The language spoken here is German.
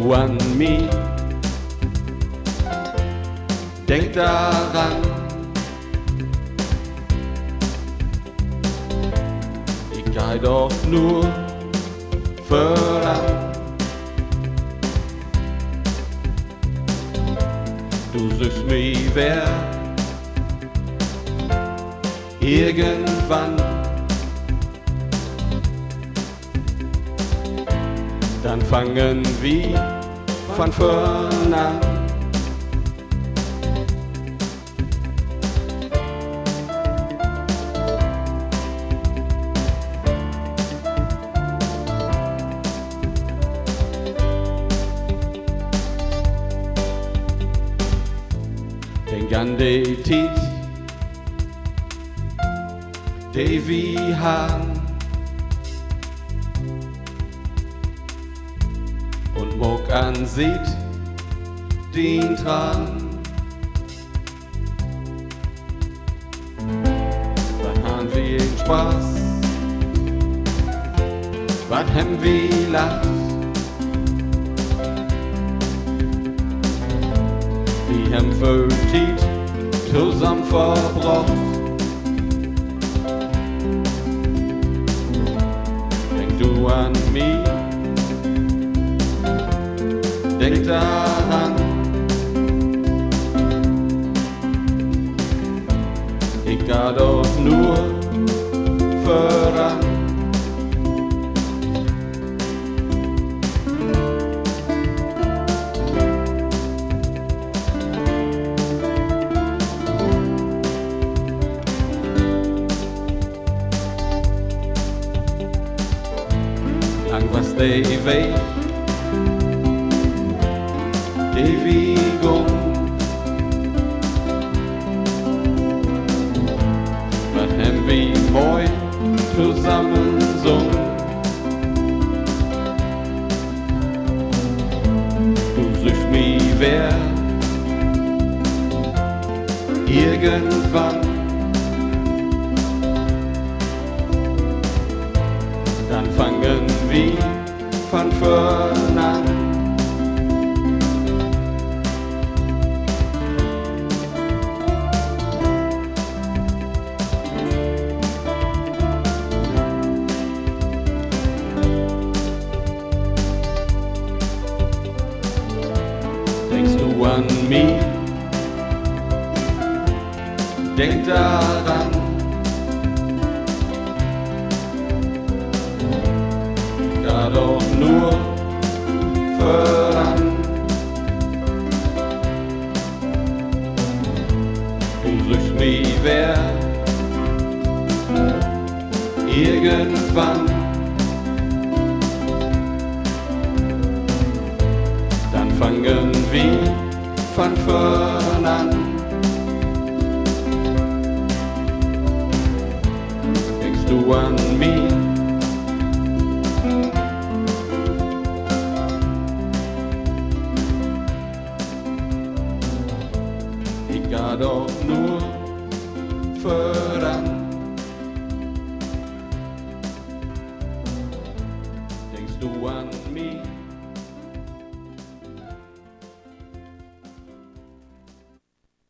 du an mich? Denk daran, ich geh doch nur voran. Du suchst mich wer irgendwann, dann fangen wir von vorn an. Denk an die Zeit, die wir haben, und mag an sieht den Tran. Was haben wir in Spaß, was haben wir lacht, wir haben viel Zeit zusammen verbracht. Denk du an mich, denk daran, ich geh doch nur voran. Lang was der Weg, die wir was haben wir mooi zusammen sung. Du suchst mich wer irgendwann, dann fangen wir von vorn an. Denkst du an mich? Denk daran, geh doch nur voran. Du suchst mich wer irgendwann, dann fangen wir von vorn an. Denkst du an mich? Ich geh doch nur voran.